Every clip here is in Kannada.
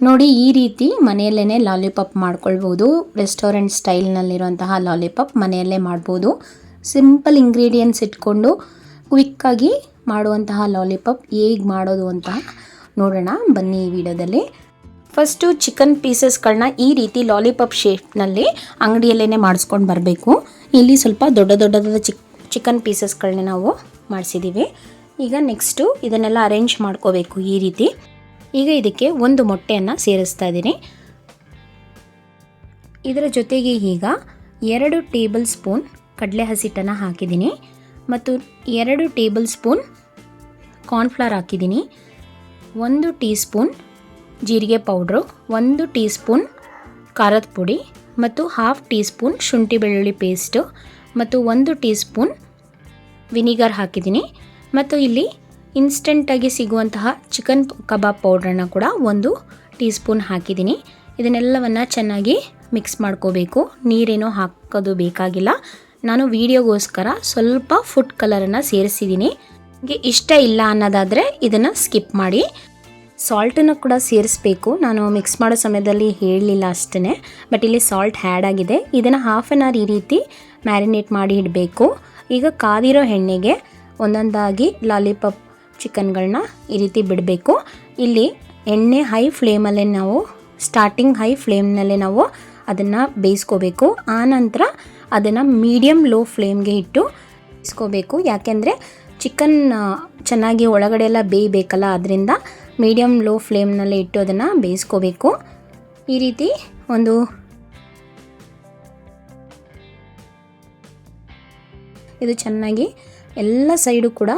ನೋಡಿ ಈ ರೀತಿ ಮನೆಯಲ್ಲೇ ಲಾಲಿಪಾಪ್ ಮಾಡ್ಕೊಳ್ಬೋದು. ರೆಸ್ಟೋರೆಂಟ್ ಸ್ಟೈಲ್ನಲ್ಲಿರುವಂತಹ ಲಾಲಿಪಾಪ್ ಮನೆಯಲ್ಲೇ ಮಾಡ್ಬೋದು. ಸಿಂಪಲ್ ಇಂಗ್ರೀಡಿಯೆಂಟ್ಸ್ ಇಟ್ಕೊಂಡು ಕ್ವಿಕ್ಕಾಗಿ ಮಾಡುವಂತಹ ಲಾಲಿಪಾಪ್ ಹೇಗೆ ಮಾಡೋದು ಅಂತ ನೋಡೋಣ ಬನ್ನಿ ಈ ವಿಡಿಯೋದಲ್ಲಿ. ಫಸ್ಟು ಚಿಕನ್ ಪೀಸಸ್ಗಳನ್ನ ಈ ರೀತಿ ಲಾಲಿಪಾಪ್ ಶೇಪ್ನಲ್ಲಿ ಅಂಗಡಿಯಲ್ಲೇ ಮಾಡಿಸ್ಕೊಂಡು ಬರಬೇಕು. ಇಲ್ಲಿ ಸ್ವಲ್ಪ ದೊಡ್ಡದಾದ ಚಿಕನ್ ಪೀಸಸ್ಗಳನ್ನ ನಾವು ಮಾಡಿಸಿದ್ದೀವಿ. ಈಗ ನೆಕ್ಸ್ಟು ಇದನ್ನೆಲ್ಲ ಅರೇಂಜ್ ಮಾಡ್ಕೋಬೇಕು ಈ ರೀತಿ. ಈಗ ಇದಕ್ಕೆ ಒಂದು ಮೊಟ್ಟೆಯನ್ನು ಸೇರಿಸ್ತಾ ಇದ್ದೀನಿ. ಇದರ ಜೊತೆಗೆ ಈಗ 2 ಟೇಬಲ್ ಸ್ಪೂನ್ ಕಡಲೆ ಹಸಿಟ್ಟನ್ನು ಹಾಕಿದ್ದೀನಿ ಮತ್ತು 2 ಟೇಬಲ್ ಸ್ಪೂನ್ ಕಾರ್ನ್ಫ್ಲವರ್ ಹಾಕಿದ್ದೀನಿ, 1 ಟೀ ಸ್ಪೂನ್ ಜೀರಿಗೆ ಪೌಡ್ರು, 1 ಟೀ ಸ್ಪೂನ್ ಖಾರದ ಪುಡಿ ಮತ್ತು 1/2 ಟೀ ಸ್ಪೂನ್ ಶುಂಠಿ ಬೆಳ್ಳುಳ್ಳಿ ಪೇಸ್ಟು ಮತ್ತು 1 ಟೀ ಸ್ಪೂನ್ ವಿನಿಗರ್ ಹಾಕಿದ್ದೀನಿ ಮತ್ತು ಇಲ್ಲಿ ಇನ್ಸ್ಟೆಂಟಾಗಿ ಸಿಗುವಂತಹ ಚಿಕನ್ ಕಬಾಬ್ ಪೌಡ್ರನ್ನು ಕೂಡ 1 ಟೀ ಸ್ಪೂನ್ ಹಾಕಿದ್ದೀನಿ. ಇದನ್ನೆಲ್ಲವನ್ನು ಚೆನ್ನಾಗಿ ಮಿಕ್ಸ್ ಮಾಡ್ಕೋಬೇಕು. ನೀರೇನೋ ಹಾಕೋದು ಬೇಕಾಗಿಲ್ಲ. ನಾನು ವಿಡಿಯೋಗೋಸ್ಕರ ಸ್ವಲ್ಪ ಫುಡ್ ಕಲರನ್ನು ಸೇರಿಸಿದ್ದೀನಿ. ನಿಮಗೆ ಇಷ್ಟ ಇಲ್ಲ ಅನ್ನೋದಾದರೆ ಇದನ್ನು ಸ್ಕಿಪ್ ಮಾಡಿ. ಸಾಲ್ಟನ್ನು ಕೂಡ ಸೇರಿಸಬೇಕು. ನಾನು ಮಿಕ್ಸ್ ಮಾಡೋ ಸಮಯದಲ್ಲಿ ಹೇಳಲಿಲ್ಲ ಅಷ್ಟೇ, ಬಟ್ ಇಲ್ಲಿ ಸಾಲ್ಟ್ ಆ್ಯಡ್ ಆಗಿದೆ. ಇದನ್ನು 1/2 an hour ಈ ರೀತಿ ಮ್ಯಾರಿನೇಟ್ ಮಾಡಿ ಇಡಬೇಕು. ಈಗ ಕಾದಿರೋ ಎಣ್ಣೆಗೆ ಒಂದೊಂದಾಗಿ ಲಾಲಿಪಾಪ್ ಚಿಕನ್ಗಳನ್ನ ಈ ರೀತಿ ಬಿಡಬೇಕು. ಇಲ್ಲಿ ಎಣ್ಣೆ ಹೈ ಫ್ಲೇಮಲ್ಲೇ ನಾವು ಸ್ಟಾರ್ಟಿಂಗ್ ಹೈ ಫ್ಲೇಮ್ನಲ್ಲೇ ನಾವು ಅದನ್ನು ಬೇಯಿಸ್ಕೋಬೇಕು. ಆನಂತರ ಅದನ್ನು ಮೀಡಿಯಮ್ ಲೋ ಫ್ಲೇಮ್ಗೆ ಇಟ್ಟು ಬೇಯಿಸ್ಕೋಬೇಕು. ಯಾಕೆಂದರೆ ಚಿಕನ್ ಚೆನ್ನಾಗಿ ಒಳಗಡೆ ಎಲ್ಲ ಬೇಯಬೇಕಲ್ಲ, ಅದರಿಂದ ಮೀಡಿಯಮ್ ಲೋ ಫ್ಲೇಮ್ನಲ್ಲೇ ಇಟ್ಟು ಅದನ್ನು ಬೇಯಿಸ್ಕೋಬೇಕು. ಈ ರೀತಿ ಇದು ಚೆನ್ನಾಗಿ ಎಲ್ಲ ಸೈಡು ಕೂಡ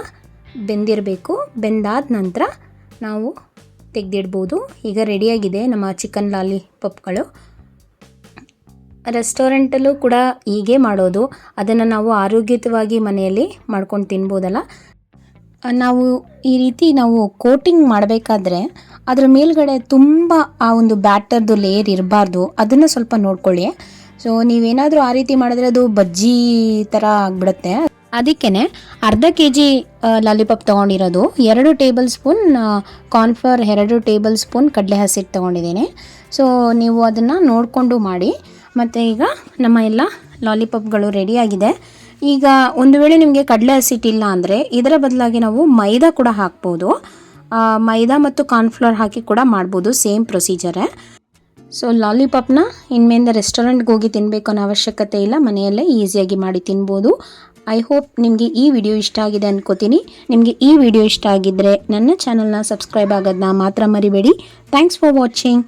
ಬೆಂದಿರಬೇಕು. ಬೆಂದಾದ ನಂತರ ನಾವು ತೆಗೆದಿಡ್ಬೋದು. ಈಗ ರೆಡಿಯಾಗಿದೆ ನಮ್ಮ ಚಿಕನ್ ಲಾಲಿಪಾಪ್ಗಳು. ರೆಸ್ಟೋರೆಂಟಲ್ಲೂ ಕೂಡ ಹೀಗೆ ಮಾಡೋದು. ಅದನ್ನು ನಾವು ಆರೋಗ್ಯಯುತವಾಗಿ ಮನೆಯಲ್ಲಿ ಮಾಡ್ಕೊಂಡು ತಿನ್ಬೋದಲ್ಲ. ನಾವು ಈ ರೀತಿ ಕೋಟಿಂಗ್ ಮಾಡಬೇಕಾದ್ರೆ ಅದರ ಮೇಲ್ಗಡೆ ತುಂಬ ಆ ಒಂದು ಬ್ಯಾಟರ್ದು ಲೇಯರ್ ಇರಬಾರ್ದು. ಅದನ್ನು ಸ್ವಲ್ಪ ನೋಡ್ಕೊಳ್ಳಿ. ಸೊ ನೀವೇನಾದರೂ ಆ ರೀತಿ ಮಾಡಿದ್ರೆ ಅದು ಬಜ್ಜಿ ಥರ ಆಗಿಬಿಡುತ್ತೆ. ಅದಕ್ಕೇ ಅರ್ಧ kg ಲಾಲಿಪಾಪ್ ತೊಗೊಂಡಿರೋದು 2 tablespoon cornflour, 2 tablespoon ಕಡಲೆ ಹಸಿಟ್ಟು ತೊಗೊಂಡಿದ್ದೀನಿ. ಸೊ ನೀವು ಅದನ್ನು ನೋಡಿಕೊಂಡು ಮಾಡಿ. ಮತ್ತು ಈಗ ನಮ್ಮ ಎಲ್ಲ ಲಾಲಿಪಾಪ್ಗಳು ರೆಡಿಯಾಗಿದೆ. ಈಗ ಒಂದು ವೇಳೆ ನಿಮಗೆ ಕಡಲೆ ಹಸಿಟ್ಟಿಲ್ಲ ಅಂದರೆ ಇದರ ಬದಲಾಗಿ ನಾವು ಮೈದಾ ಕೂಡ ಹಾಕ್ಬೋದು. ಮೈದಾ ಮತ್ತು ಕಾರ್ನ್ಫ್ಲವರ್ ಹಾಕಿ ಕೂಡ ಮಾಡ್ಬೋದು, ಸೇಮ್ ಪ್ರೊಸೀಜರೇ. ಸೊ ಲಾಲಿಪಾಪ್ನ ಇನ್ಮೇಲೆ ರೆಸ್ಟೋರೆಂಟ್ಗೆ ಹೋಗಿ ತಿನ್ನಬೇಕು ಅನ್ನೋ ಅವಶ್ಯಕತೆ ಇಲ್ಲ, ಮನೆಯಲ್ಲೇ ಈಸಿಯಾಗಿ ಮಾಡಿ ತಿನ್ಬೋದು. ಐ ಹೋಪ್ ನಿಮಗೆ ಈ ವಿಡಿಯೋ ಇಷ್ಟ ಆಗಿದೆ ಅನ್ಕೋತೀನಿ. ನಿಮಗೆ ಈ ವಿಡಿಯೋ ಇಷ್ಟ ಆಗಿದ್ದರೆ ನನ್ನ ಚಾನಲ್ನ ಸಬ್ಸ್ಕ್ರೈಬ್ ಆಗೋದನ್ನ ಮಾತ್ರ ಮರಿಬೇಡಿ. Thanks for watching.